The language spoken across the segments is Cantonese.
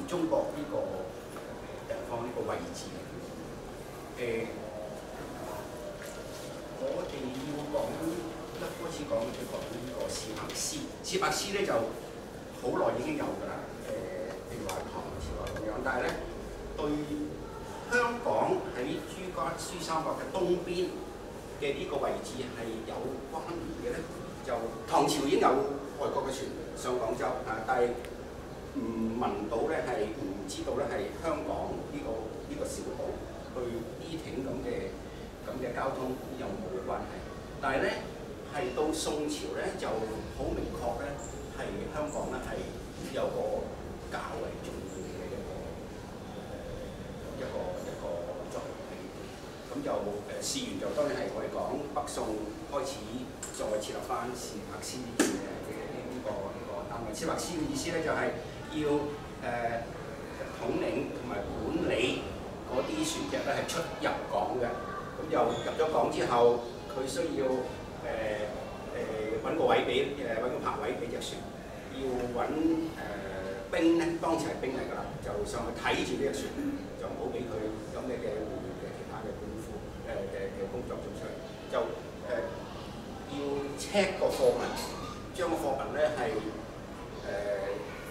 中國呢個地方呢個位置。我哋要講一開始講呢個史柏斯。史柏斯咧就好耐已經有㗎啦。譬如話唐朝啊咁樣，但係咧對香港喺珠江珠三角嘅東邊嘅呢個位置係有關聯嘅咧，就唐朝已經有外國嘅船上廣州啊，但係唔聞到咧係唔知道咧係香港呢個小島去呢挺咁嘅交通有冇關係？但係咧係到宋朝咧就好明確咧係香港咧係有個較為重要嘅一個作用喺度。咁就事緣就當然係我哋講北宋開始再設立翻史柏斯呢個單位。史柏斯嘅意思咧就係要統領同埋管理嗰啲船隻咧係出入港嘅。咁就入咗港之後，佢需要揾個位俾揾個泊位俾隻船，要揾兵咧，當時係兵嚟㗎啦，就上去睇住呢隻船，就唔好俾佢有咩嘅胡亂嘅其他嘅功夫嘅工作做出嚟，就要 check 個貨物，將個貨物咧係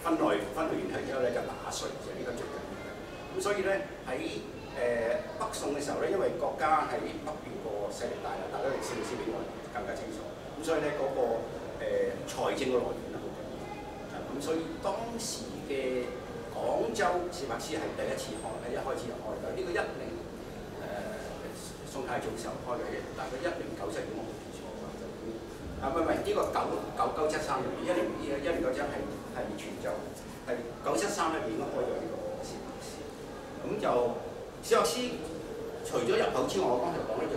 分類完之後咧就打碎，就係呢個最緊要嘅。咁所以咧喺北宋嘅時候咧，因為國家喺北邊個勢力大啦，大家歷史老師比我更加清楚。咁所以咧嗰個財政嘅來源咧好緊要。咁所以當時嘅廣州史柏斯係第一次開，一開始就開嘅。呢個宋太祖時候開嘅，大概1097年我冇記錯嘅話就已經唔係呢個9973年1097係泉州，係973咧已經開咗呢個史柏斯。咁就史柏斯除咗入口之外，我剛才講咧就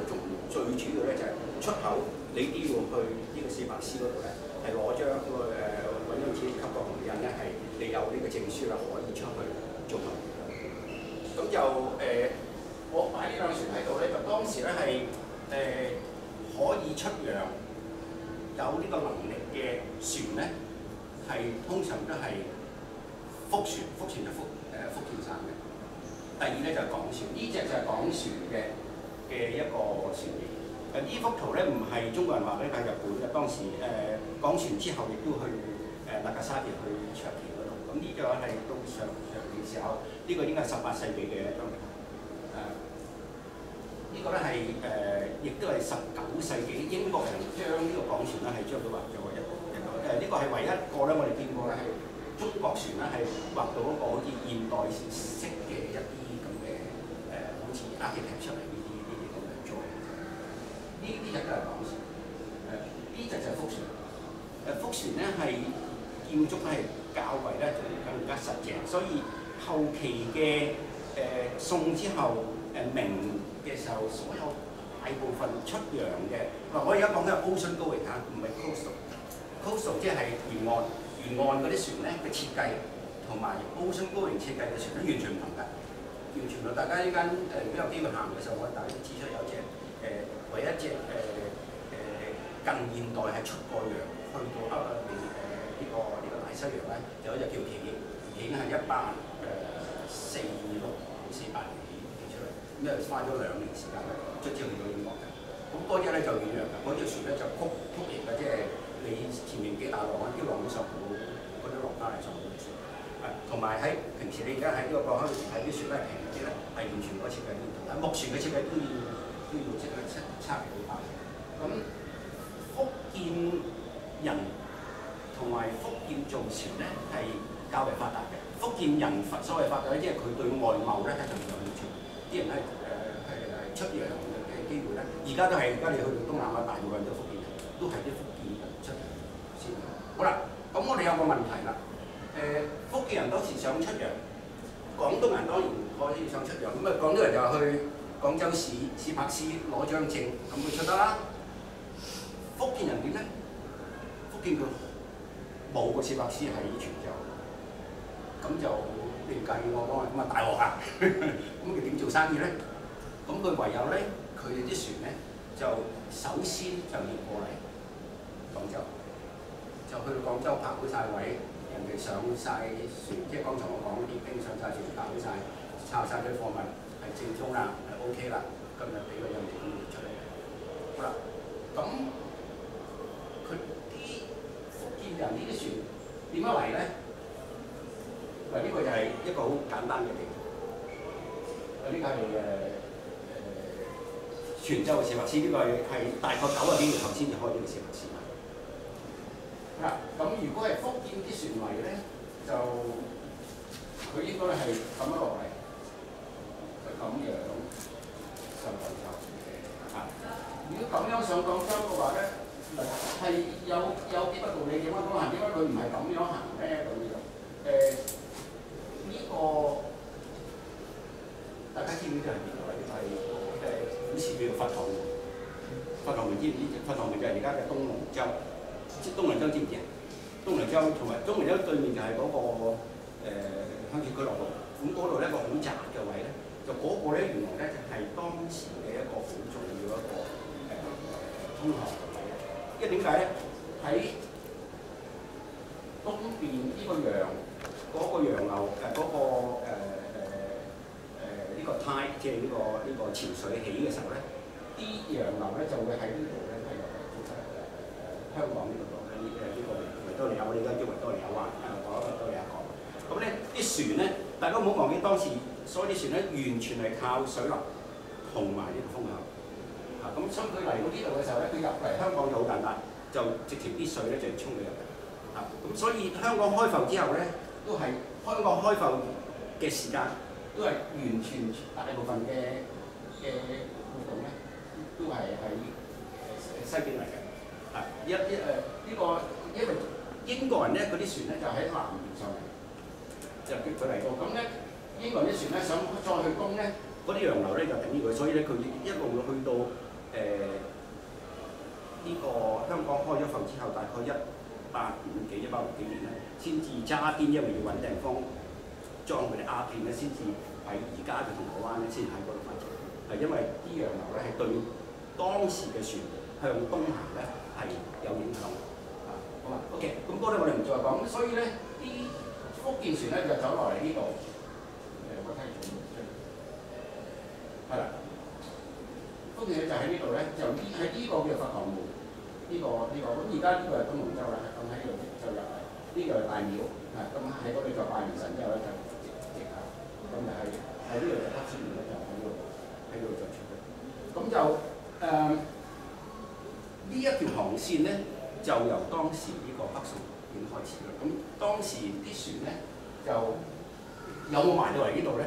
最主要咧就係出口，你都要去呢個史柏斯嗰度咧，係攞張揾張紙給個紅印咧，係你有呢個證書啦，可以出去做貿易。咁就我擺呢輛船喺度咧，就當時咧係可以出洋有呢個能力嘅船咧，係通常都係福船就福建省嘅。第二咧就係港船，呢隻就係港船嘅一個船型。呢幅圖咧唔係中國人畫嘅，係日本嘅。當時港船之後亦都去納加沙奇去長崎嗰度。咁呢個係到上年時候，呢個應該係18世紀嘅一張圖。呢個咧係亦都係19世紀英國人將呢個港船咧係將佢畫咗一個呢個係唯一一個咧，我哋見過咧係中國船咧係畫到一個好似現代式嘅一啲咁嘅好似 architect 出嚟呢啲咁嘅做。呢隻都係港船，呢隻就係福船。福船咧係建築係較為咧就更加實淨，所以後期嘅宋之後明嘅時候，所有大部分出洋嘅嗱，我而家講緊係 ocean going 嚇，唔係 coastal。coastal 即係沿岸嗰啲船咧嘅設計，同埋 ocean going 設計嘅船咧完全唔同㗎，完全唔同。大家依間如果有機會行嘅時候，我大家指出有隻唯一隻近現代係出過洋去到呢個大西洋咧，有一隻叫奇影，奇影係1846、48年起出嚟，咁又花咗2年時間咧，卒之去到英國嘅。咁嗰隻咧就遠洋嘅，嗰隻船咧就曲形嘅，即係你前面幾大浪啊，啲浪都受唔到嗰啲浪花嚟受唔到船。同埋喺平時你而家喺呢個港口裏邊睇啲船都係平嗰啲咧，係完全個設計都唔同。但木船嘅設計都要即係差唔多快。咁福建人同埋福建造船咧係較為發達嘅。福建人所謂發達咧，即係佢對外貿咧係更有興趣。啲人咧係出洋嘅機會咧，而家都係，而家你去到東南亞，大部分都係福建人，都係啲福建人出洋先。好啦，咁我哋有個問題啦。福建人當時想出洋，廣東人當然可以想出洋，咁啊廣東人就去廣州市史柏斯攞張證，咁佢出得啦。福建人點咧？福建佢冇個史柏斯喺泉州，咁就你唔介意我講啊？咁啊大鑊啊！咁佢點做生意咧？咁佢唯有咧，佢哋啲船咧就首先就要過嚟廣州，就去到廣州泊好晒位，人哋上晒船，即係剛才我講啲兵上晒船，搞晒抄晒啲貨物係正宗啦，係 OK 啦，咁就俾個印證出嚟。好啦，咁佢啲福建人呢啲船點樣嚟咧？嗱，呢個就係一個好簡單嘅地圖。呢個係泉州嘅示範市，呢個係大概90幾年後先至開呢個示範市。嗱，咁如果係福建啲船嚟咧，就佢應該係咁樣落嚟，就咁樣上廣州。啊，如果咁樣上廣州嘅話咧，係有幾不道理，點樣講行？點解佢唔係咁樣行咧？咁樣呢個大家知唔知係邊度咧？係古時叫做佛堂門。佛堂門知唔知？佛堂門就係而家嘅東龍洲。東龍洲知唔知啊？東龍洲同埋東龍洲對面就係嗰個香港居樂路，咁嗰度咧個好窄嘅位咧，就嗰個咧原來咧就係當時嘅一個好重要一個通航嘅位。因為點解咧？喺東邊呢個洋嗰個洋流嗰個呢個呔，即係呢個潮水起嘅時候咧，啲洋流咧就會喺呢度咧係由香港呢度講緊呢個維多利亞，我哋而家叫維多利亞灣，講維多利亞港。咁咧啲船咧，大家唔好忘記當時所有啲船咧，完全係靠水流同埋呢個風口。啊，咁所以佢嚟到呢度嘅時候咧，佢入嚟香港就好簡單，就直情啲水咧就衝咗入嚟。啊，咁所以香港開埠之後咧，都係香港開埠嘅時間，都係完全大部分嘅活動咧，都係喺西邊嚟嘅。啊，呢個因為英國人咧，嗰啲船咧就喺南邊上嚟，就叫佢嚟到。咁咧，英國人啲船咧想再去攻咧，嗰啲洋流咧就頂住佢，所以咧佢一路去到呢個香港開咗埠之後，大概150幾年咧，先至揸邊，因為要揾地方裝佢哋鴉片咧，先至喺而家嘅銅鑼灣咧，先喺嗰度發展。係因為啲洋流咧係對當時嘅船向東行咧係有影響。啊，好嘛 ，OK， 咁嗰度我哋唔再講。所以咧，啲福建船咧就走落嚟呢度，我睇住係啦。福建就喺呢度咧，就喺呢個叫佛堂門，呢個咁而家呢個係東龍洲啦，咁喺呢度就入嚟，呢個係大廟，啊咁喺嗰度就拜完神之後咧就直下，咁就喺呢度就黑船咧就喺度再出去，咁就呢一條航線咧就由當時呢個北宋已經開始啦，咁當時啲船咧就有冇埋到嚟呢度咧？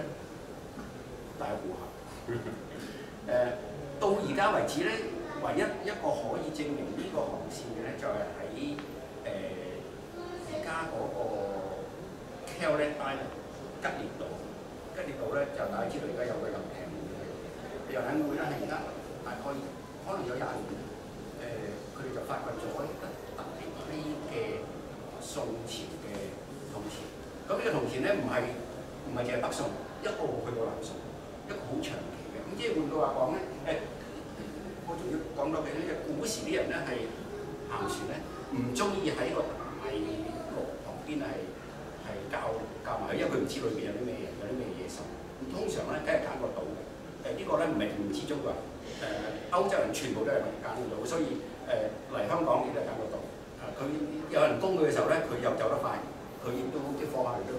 大家估下。到而家為止咧，唯一一個可以證明呢個航線嘅咧，就係喺而家嗰個 Kellet Island 吉列島。吉列島咧就大家知道而家有個遊艇會，遊艇會咧係而家大概可能有20年，佢哋就發掘咗一個特別批嘅宋朝嘅銅錢。咁呢個銅錢咧唔係淨係北宋，一路去到南宋，一個好長期嘅。咁即係換句話講咧，我仲要講多幾咧，古時啲人咧係行船咧，唔中意喺個大陸旁邊係教埋佢，因為佢唔知裏邊有啲咩嘢受。咁通常咧，梗係揀個島嘅。呢個咧唔係唔知中國人，歐洲人全部都係揀個島，所以嚟香港亦都係揀個島。佢有人攻佢嘅時候咧，佢又走得快，佢亦都啲貨物都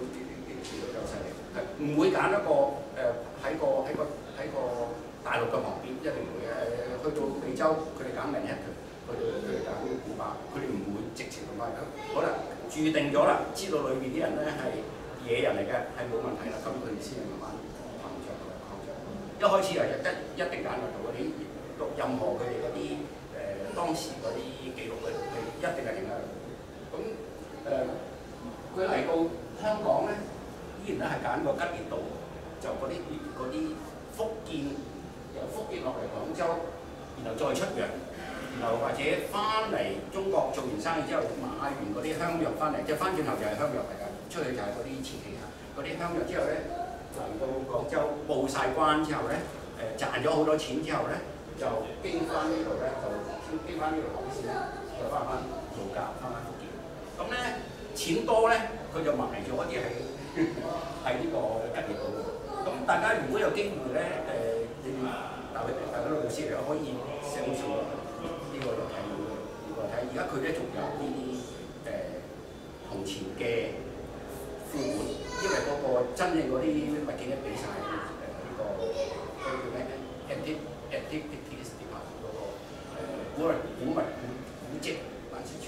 走犀利，唔會揀一個喺個大陸嘅旁邊，一定唔會去到美洲，佢哋揀Manhattan，佢哋揀古巴，佢哋唔會直情咁快。好啦，註定咗啦，知道裏邊啲人咧係野人嚟嘅，係冇問題啦，咁佢哋先慢慢膨脹。一開始係一定揀得到嗰啲任何佢哋嗰啲當時嗰啲記錄佢一定係認得。咁佢嚟到香港咧，依然咧係揀個吉列島，就嗰啲福建由福建落嚟廣州，然後再出洋，然後或者翻嚟中國做完生意之後買完嗰啲香藥翻嚟，即係翻轉頭就係香藥嚟㗎，出去就係嗰啲瓷器啊，嗰啲香藥之後咧嚟到廣州報晒關之後咧，賺咗好多錢之後咧，就經翻呢度咧，就經翻呢條航線咧，就翻老家翻福建。咁咧前錢多咧，佢就埋咗一啲喺呢個吉業度。咁大家如果有機會咧，大家老師嚟可以上呢個嚟睇呢個睇。而家佢咧仲有呢啲銅錢嘅副本，因為嗰個真正嗰啲物件咧俾晒呢個叫咩 Antiquities Department 嗰個古蹟辦事處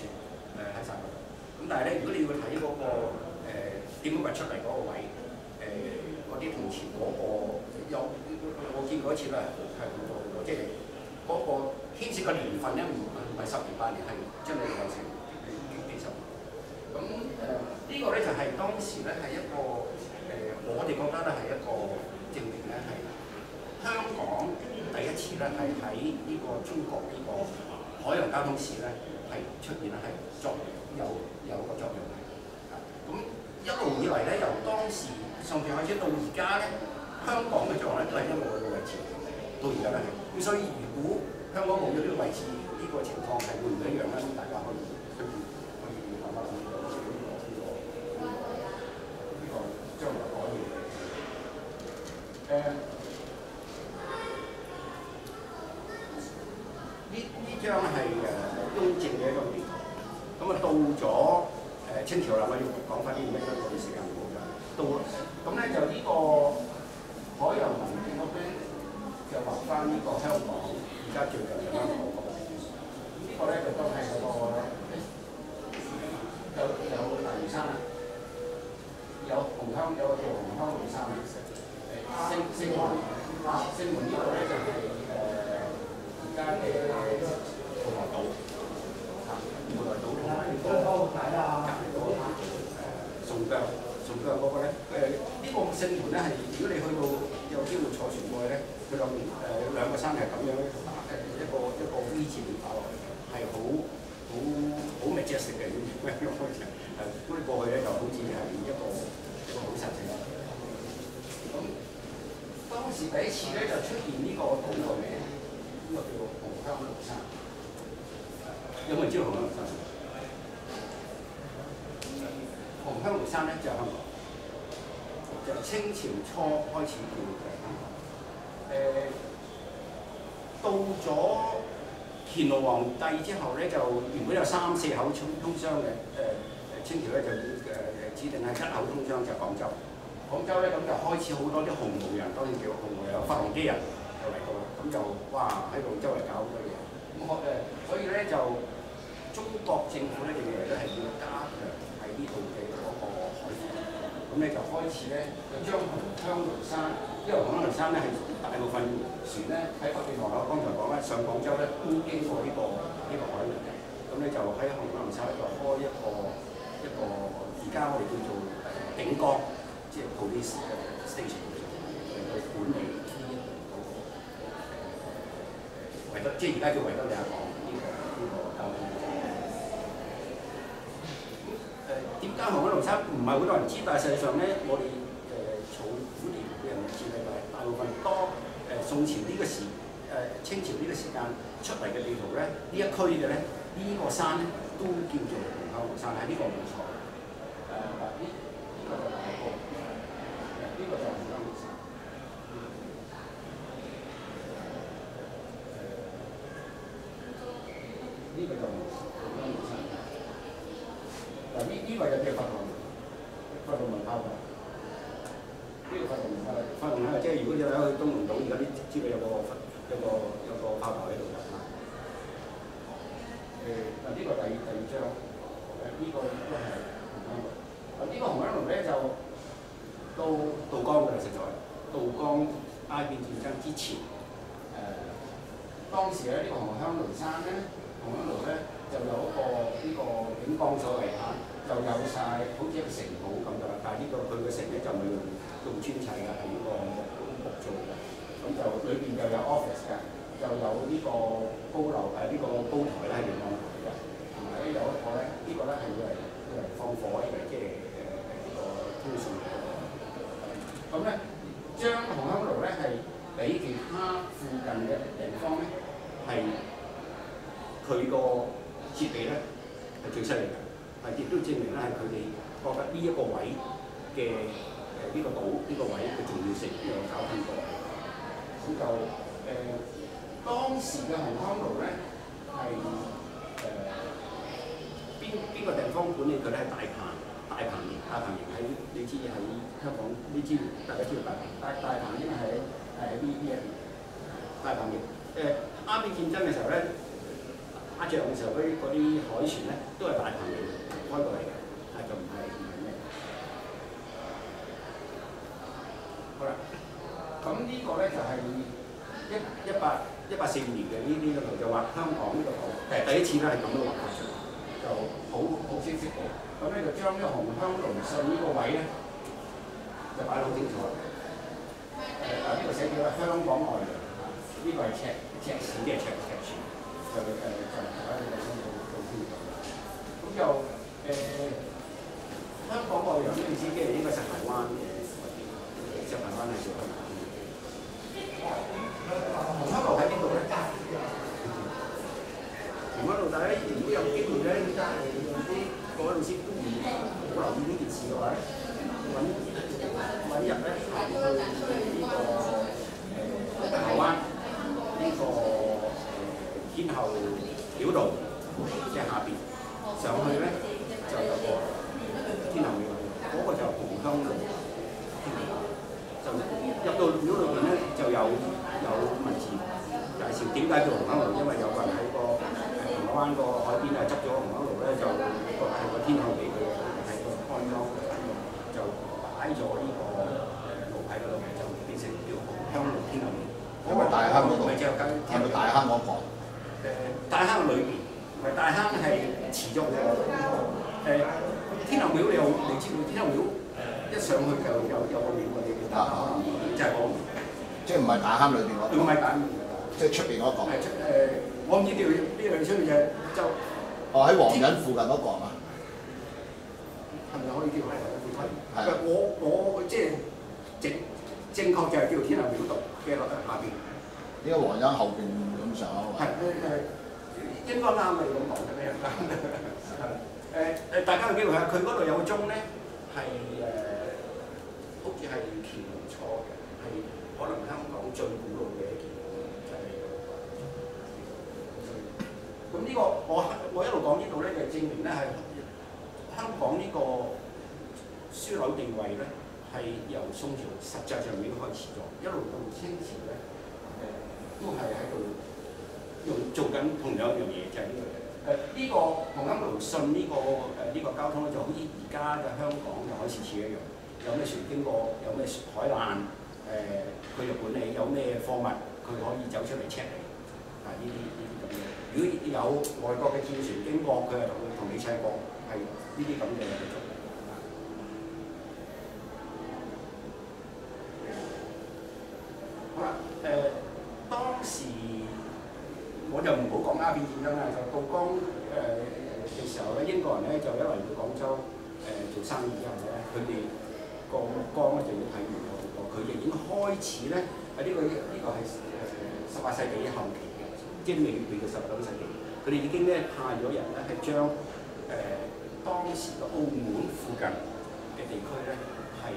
喺晒嗰度。咁但係咧，如果你要睇嗰個點樣掘出嚟嗰個位，嗰啲銅錢嗰個我見過一次啦，係好多好多，即係嗰個牽涉嘅年份咧，唔係10年8年，係真係有成幾十年。咁呢個咧就係當時咧係一個我哋覺得咧係一個證明咧係香港第一次咧係喺呢個中國呢個海洋交通史咧係出現咧係有個作用嘅。咁一路以嚟咧，由當時宋朝開始到而家咧，香港嘅作用咧都係因為佢個位置，到而家都係。咁所以如果香港冇咗呢個位置，呢個情況係會唔一樣咧？咁大家可以慢慢諗呢個將來可以呢張係雍正嘅一個地圖。咁啊到咗清朝啦，我要講翻啲咩咧？我哋時間唔好㗎。到咁咧就呢個海洋民政嗰邊就畫翻呢個香港，而家最近嘅香港嗰個。呢個咧就都係嗰個有大嶼山，有紅香，有個叫紅香綠山。星門呢個咧就係而家嘅蒲台島。蒲台島同埋呢個隔離嗰個宋疆嗰個咧，呢個星門咧係如果你去到有機會坐船過去咧，佢兩個山係咁樣一個 V 字形打落嚟，係好 majestic 嘅咁樣開始。咁你過去咧就好似係一個好神聖嘅。咁當時第一次咧就出現呢個島個名，呢個叫紅香綠山。有冇人知道紅香綠山？紅香綠山咧就係香港，就清朝初開始叫香港。到咗乾隆皇帝之後咧，就原本有3、4口通商嘅，清朝咧就指定係1口通商就係廣州。廣州咧咁就開始好多啲紅毛人，當然叫紅毛人，有發動機人就嚟到啦。咁就哇喺度周圍搞好多嘢。咁所以咧就中國政府咧認為咧係要加強喺呢度嘅嗰個海防。咁咧就開始咧就將紅香爐山，因為紅香爐山咧係大部分船咧喺北面航口，剛才講咧上廣州咧都經過呢個海域嘅。咁咧就喺紅香爐山呢度開一個而家我哋叫做警崗。即係 police station 嚟到管理呢個維多，即係而家叫維多利亞港呢個交通。點解紅香爐山唔係好多人知？但係實際上咧，我哋儲古年嘅人知咧，就係大部分當宋朝呢個清朝呢個時間出嚟嘅地圖咧，呢一區嘅咧，呢個山咧都叫做紅香爐山，係呢個冇錯。呢個就大埔。呢個就紅香爐山，呢個就紅香爐山。嗱，呢個就叫法動門炮台。呢個法動門即係如果你去東龍島，而家啲知道有個炮台喺度㗎。嗱，呢個第二張，呢個都係紅香爐。呢個紅香爐咧就到道光嘅實在，道光鴉片戰爭之前，當時咧呢個紅香爐山咧，紅香爐咧就有一個呢個警崗所謂嚇，就有晒好似一個城堡咁㗎啦。但係呢個佢嘅城咧就唔係用磚砌㗎，係呢個木做嘅。咁就裏邊就有 office 嘅，就有呢個高樓呢個高台咧係瞭望台嘅，同埋咧有一個咧呢個咧係要嚟放火嘅，即係呢個通訊。咁咧，將紅香爐咧係比其他附近嘅地方咧係佢個設備咧係最犀利嘅，係亦都證明咧係佢哋覺得呢一個位嘅呢個島呢個位嘅重要性，呢個交通過。咁就當時嘅紅磡路咧係邊個地方管理佢咧？係大鵬營喺你知喺香港，大家知道大鵬應該喺呢一邊。大鵬營鴉片戰爭嘅時候咧，打仗嘅時候嗰啲海船咧都係大鵬營開過嚟嘅，就唔係咩。好啦，咁呢個咧就係1845年嘅呢個圖，就話香港呢個島第一次咧係咁樣畫法出嚟，就好清晰嘅。咁咧就將呢個紅香龍信呢個位咧就擺得好清楚。呢個寫住咧香港外洋，呢個係赤市嘅赤船，就大家呢個先好清楚。咁就香港外洋呢個意思即係應該石排灣嘅石排灣係做紅香路喺邊度咧？紅香路大家如果有機會咧，各位老師都唔好留意呢件事嘅話咧，揾日咧行去呢個大灣呢個天后廟道即係下邊上去咧就有個天后廟，嗰個就紅香路。就入到廟裏邊咧就有文字介紹點解叫紅香路，因為有個人喺個銅鑼灣個海邊執咗紅香路咧，就覺得係個天后嚟嘅，係個安裝就擺咗呢個路喺嗰度，就變成叫紅香路天后廟。因為大坑嗰度，咪就係咪大坑嗰個？大坑裏邊，唔係大坑係持續嘅。天后廟你知道天后廟一上去就有個廟嘅，你記得就係嗰個廟。即係唔係大坑裏邊嗰個？唔係大坑，即係出邊嗰個。我唔知叫邊個出邊嘅就。喺皇仁附近嗰個係嘛？係咪可以叫係？係。我即係正確就係叫天后廟道嘅下邊。應該皇仁後邊咁上下喎。係應該啱你咁講嘅咩？大家有機會睇下，佢嗰度有個鐘咧，係好似係乾隆初嘅，係可能香港最古老嘅一件，就係咁呢個我一路講呢度咧，就證明咧係香港呢個樞紐地位咧係由宋朝實際上已經開始咗，一路到清朝咧都係喺度做緊同樣一樣嘢，就係呢個。呢個紅磡路信呢個交通咧，就好似而家嘅香港嘅海事處一樣，有咩船經過，有咩海難，佢就管理，有咩貨物佢可以走出嚟 check 你，呢啲咁嘅。如果有外國嘅戰船經過，佢係同你 check 過，係呢啲咁嘅做。好啦，當時。我就唔好講鴉片戰爭啦，就到江嘅時候咧，英國人咧就一嚟到廣州做生意之後咧，佢哋個目光咧就已經睇完我哋個，佢哋已經開始咧呢個係18世紀後期嘅，即係未到19世紀，佢哋已經咧派咗人咧係將當時嘅澳門附近嘅地區咧係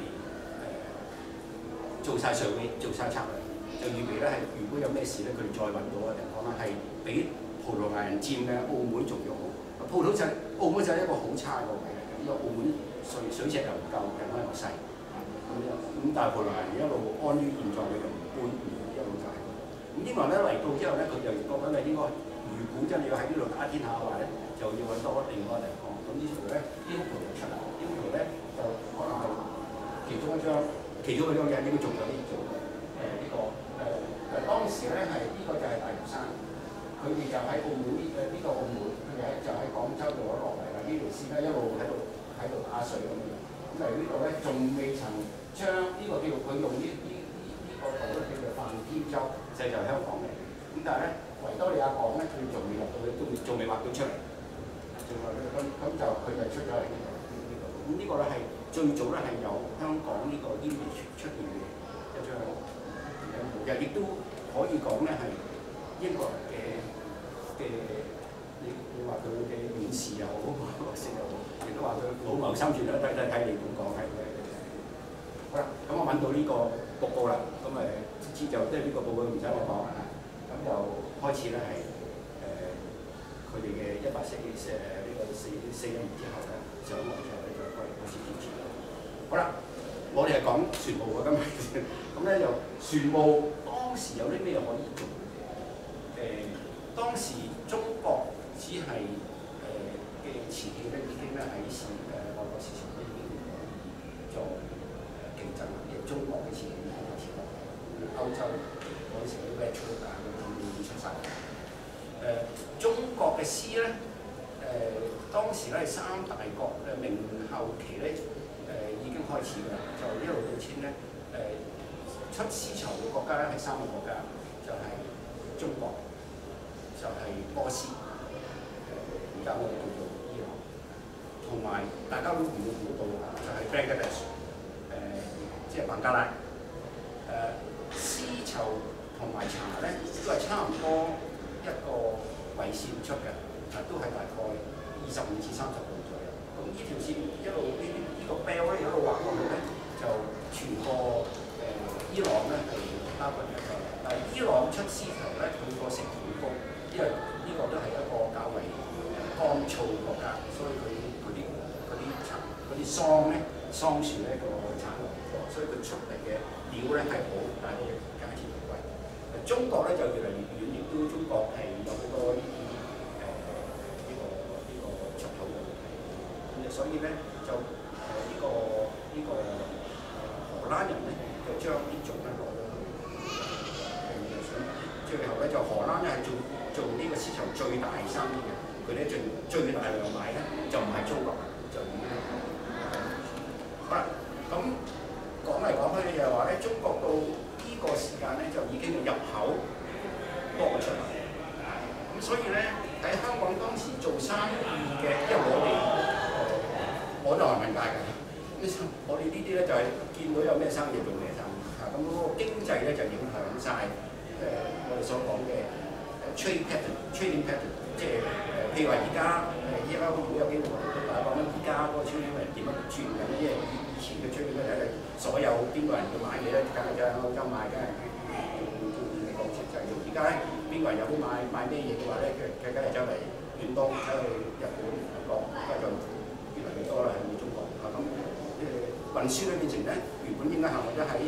做晒survey，做晒策略。就預備咧係，如果有咩事咧，佢哋再揾到嘅地方咧，係比葡萄牙人佔嘅澳門仲要好。澳門就係一個好差嘅位嚟嘅，因為澳門水尺又唔夠，人口又細。咁但係葡萄牙人一路安於現狀，佢就唔搬，一路就係。咁英國人咧嚟到之後咧，佢就覺得咧應該，如果真係要喺呢度打天下嘅話咧，就要揾多另外一個地方。咁於是乎咧，呢幅圖就出嚟，呢幅圖咧就可能係其中一張嘢應該做咗呢做呢個。當時咧係呢個就係大嶼山，佢哋就喺澳門呢個澳門，佢哋就喺廣州度落嚟啦。呢條線咧一路喺度打水咁樣。咁嚟呢度咧仲未曾將呢個叫佢用呢個島咧叫做泛天洲，就係香港嘅。咁但係咧維多利亞港咧佢仲未入到去，仲未畫到出嚟。咁就佢就出咗嚟呢度。咁呢個咧係最早咧係有香港呢個 image 出現嘅一張。亦都可以講咧係英國人嘅，你你話佢嘅勇士又好，角色又好，亦都話佢老謀深算啦，都係睇你點講係。好啦，咁我揾到呢個報告啦，咁直接就即係呢個報告唔使我講啦，咁就開始咧係佢哋嘅140呢個4年之後咧上岸之後咧就開始建設。好啦，我哋係講船務嘅今日，咁咧就船務當時有啲咩可以做？當時中國只係嘅瓷器咧已經咧喺外國市場咧已經做競爭啦，因為中國嘅瓷器已經開始落，歐洲嗰陣時啲 retro 啊嗰啲已經出晒。中國嘅絲咧當時咧3大國明後期咧已經開始㗎啦，就一路到遷咧出絲綢嘅國家咧係3個國家，就係中國。就係波斯，而家我哋叫做伊朗，同埋大家都估到就係 Bangladesh， 即係孟加拉。絲綢同埋茶咧都係差唔多一個緯線出嘅，都係大概25至30度左右。咁呢條線一路呢個 belt 咧一路畫過去咧，就全個伊朗咧係包括一個，但係伊朗出絲綢咧佢個成本高。因為呢個都係一個較為乾燥嘅國家，所以嗰啲桑樹咧個產量唔多，所以佢出嚟嘅料咧係好，但係價錢好貴。中國咧就越嚟越遠，亦都中國係有好多呢啲出口嘅問題，咁所以咧就荷蘭人咧就將呢種咧攞咗去，最後咧就荷蘭咧係做呢個市場最大生意嘅，佢咧最大量買咧就唔係中國，就已經好啦。咁講嚟講去就係話咧，中國到呢個時間咧就已經入口多過出口，咁所以咧喺香港當時做生意嘅，因為我都係文界嘅，我哋呢啲咧就係見到有咩生意做咩生意啊，咁嗰個經濟咧就影響晒我哋所講嘅。trading pattern， 即係譬如話而家會有機會同大家講緊而家嗰個 trading pattern 點樣轉緊，因為以前嘅 trading pattern 係所有邊個人要買嘢咧，梗係就喺歐洲買，梗係叫美國設計。而家咧邊個人有啲買咩嘢嘅話咧，佢梗係走嚟遠東，走去日本、韓國，而家就越嚟越多啦，喺中國啊。咁運輸咧變成咧原本應該行或者喺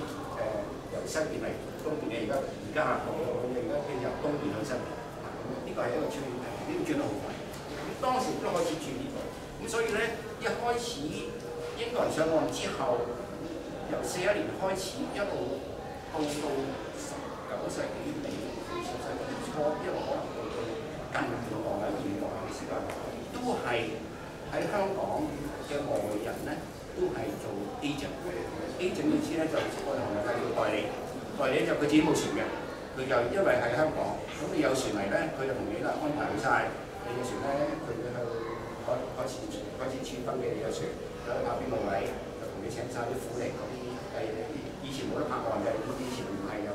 由西邊嚟東邊嘅，而家我哋而家變由東邊去西邊。呢個係一個轉，呢個轉得好快。咁當時都開始轉呢個，咁所以咧一開始英國人上岸之後，由41年開始一路到19世紀尾、20世紀初，一路可能到近現代啊、現代嘅時間，都係喺香港嘅外人咧，都係做 agent。agent 意思咧就我哋行業係叫代理，代理就佢自己冇船嘅。佢就因為喺香港，咁你有船嚟咧，佢就同你啦安排好晒你嘅船咧，佢去開始處分嘅你嘅船，有得泊邊個位，就同你請晒啲苦力嗰啲以前冇得泊岸嘅，以前唔係有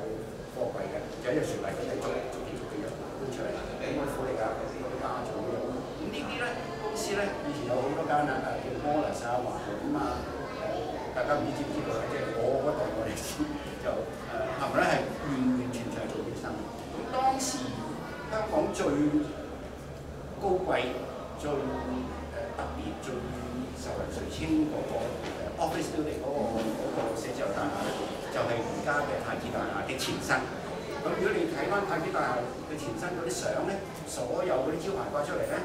貨櫃嘅，就一隻船嚟佢哋逐幾日搬出嚟，咁嗰啲苦力啊，嗰啲家族咁。咁呢啲咧公司咧，以前有好多間啊，叫 Moelis 啊、華潤啊，大家唔知唔知道咧？即係我嗰代我哋知就係咪咧係完全就係做啲生意。咁當時香港最高貴、最特別、最受人垂青嗰個 office building 嗰個寫字樓大廈咧，就係而家嘅太子大廈嘅前身。咁如果你睇翻太子大廈嘅前身嗰啲相咧，所有嗰啲招牌掛出嚟咧，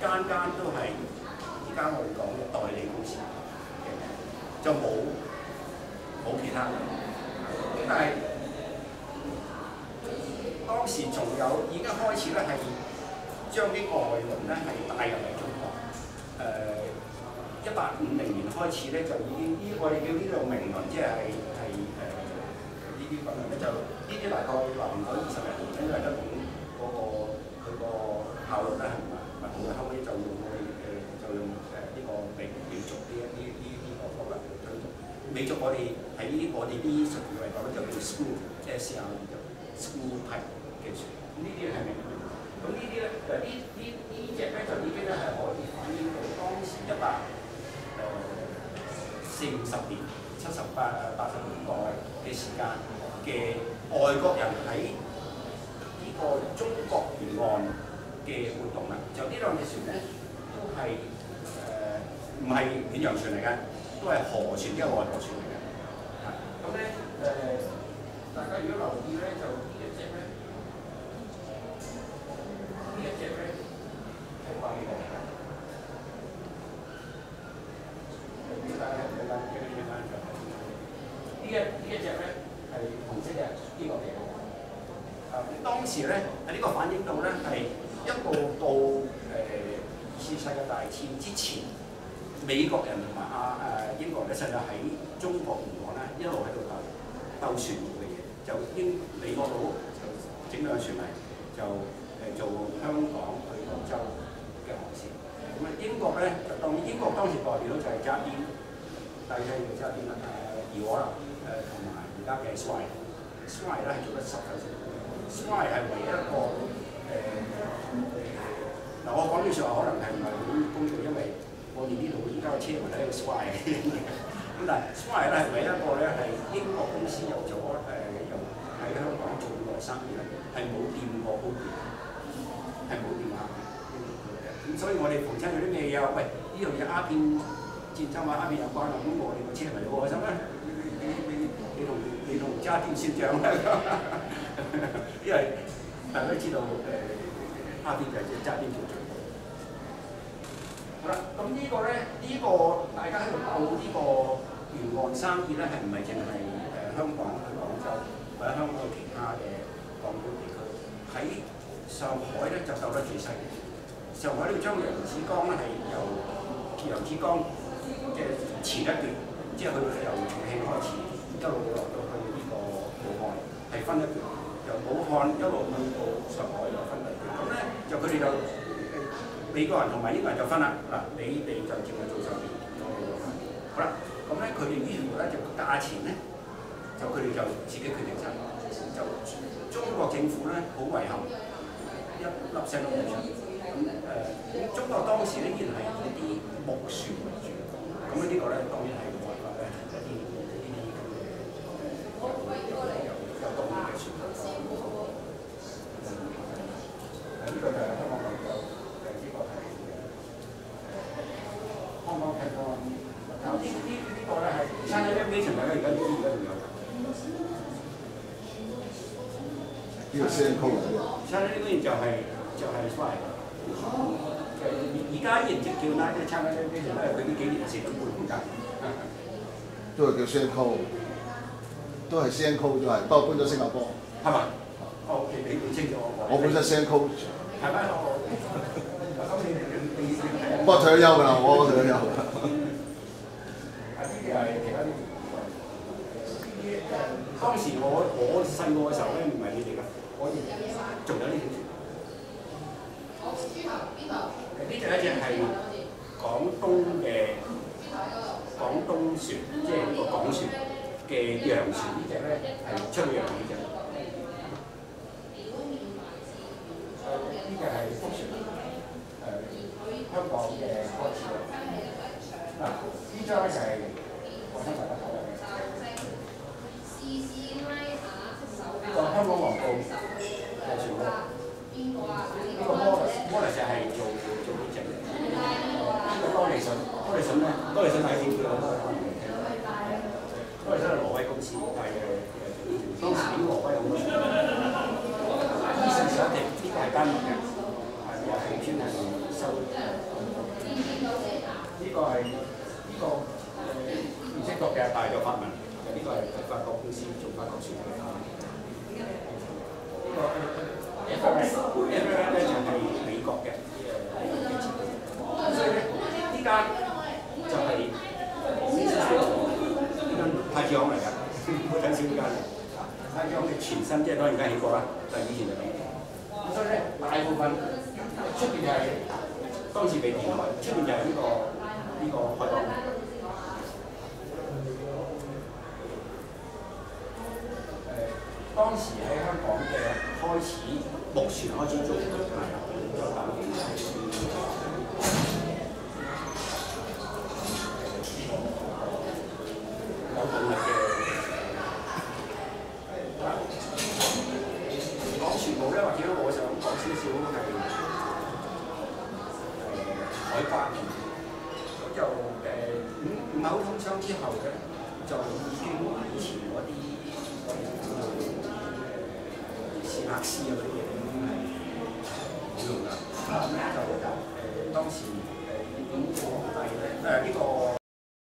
間都係而家我哋講嘅代理公司嘅，就冇其他。咁但係當時仲有已經開始咧係將啲外輪咧係帶入嚟中國。1850年開始咧就已經我哋叫呢度明輪，即係呢啲輪咧就呢啲大概話唔到20年，因為咧嗰個佢個效率咧係唔係好嘅，後尾就用呢個美族呢個方法去推動。美族我哋喺我哋啲術語嚟講咧就叫 screw， 即係 SCRU 就 screw type 技術。呢啲係明。咁咁呢啲咧，呢隻咧就已經咧係可以反映到當時140-50年、70-80年代嘅時間嘅外國人喺呢個中國沿岸嘅活動啦。就呢兩隻船咧都係唔係遠洋船嚟嘅，都係河船，即係外河船嚟嘅。咁咧大家如果留意咧，就呢一隻咧。呢一隻咧係掛幾多嘅？呢一隻咧係紅色嘅，呢個嘅。當時咧喺呢個反映到咧係一路到二次世界大戰之前，美國人同埋英國人咧，實際喺中國沿岸咧一路喺度鬥船務嘅嘢，就美國佬就整兩船嚟就。做香港去廣州嘅航線，咁英國咧就當然英國當時代表就係揸邊，大體叫揸邊怡和啦，同埋而家嘅 Swire 咧係做得19成 ，Swire 係唯一一個我講呢句説話可能係唔係好公道，因為我哋呢度而家嘅車門係一個 Swire 咁但係 Swire 咧係唯一一個咧係英國公司又喺香港做呢個生意咧，係冇掂過 Open。係冇電話嘅，咁所以我哋逢親有啲咩嘢，喂呢樣嘢鴉片戰爭或鴉片有關啦，咁我哋個車咪好開心啦！你同揸邊算賬啦，因為大家都知道鴉片就係揸邊做賬。好啦，咁呢個咧，大家喺度鬥呢個沿岸生意咧，係唔係淨係香港去廣州或者香港其他嘅港島地區喺？上海咧就鬥得最犀利。上海呢個將揚子江咧係由揚子江嘅前一段，即係去到由重慶開始，一路落到去呢個武漢，係分一段。由武漢一路去到上海又分第二段。咁咧就佢哋就美國人同埋英國人就分啦。嗱，你哋就淨係做上邊，我哋做下邊。好啦，咁咧佢哋呢條咧就價錢咧，就佢哋就自己決定晒。就中國政府咧好遺憾。一粒聲都冇出，咁中國當時咧依然係以啲木船為主，咁呢個咧當然係冇辦法咧，一啲有動力嘅船。呢個就係香港港口，呢個係香港平安。呢個咧係China Navigation大家而家仲有。呢個聲溝嚟嘅。China Navigation就係 Swire， 而家依然直叫啦，即係China Navigation咧，佢呢幾年蝕咗半空間。都係叫聲溝，都係聲溝都係，不過搬咗新加坡。係嘛？OK，你清楚我本身聲溝。係咪？咁你不過退咗休㗎啦，我退咗休。呢啲係其他啲。當時我細個嘅時候咧，唔係你哋㗎，我仲有呢條船。呢隻一隻係廣東船，即係呢個港船嘅洋船。呢隻咧係出洋呢隻。呢隻係福船，香港嘅開始。嗱，呢張咧就係我想大家睇嘅。呢個香港黃埔嘅船塢，呢個摩利就係做呢隻。呢個多利遜咧，多利遜係點叫啊？多利遜係挪威公司係當時啲挪威好多船。呢船上一隻，呢個係丹麥嘅，又係專係收。呢個係呢個唔識讀嘅，但係有法文。呢個係法國公司做法國船嘅。呢個 FLN 咧就係美國嘅所以咧呢間就係呢間太子行嚟㗎，唔好睇少呢間。太子行嘅前身即係當然而家起過啦，但係以前就咁。所以咧大部分出邊就係當時被填海，出邊就係呢個海港。當時喺香港嘅開始，木船開始做，有動力嘅。講船務咧，或者我想講少少係海關嘅，咁就五口通商之後咧，就已經以前嗰啲史克斯啊嗰啲嘢已經係冇用啦。咁咧就當時日本皇帝咧，呢個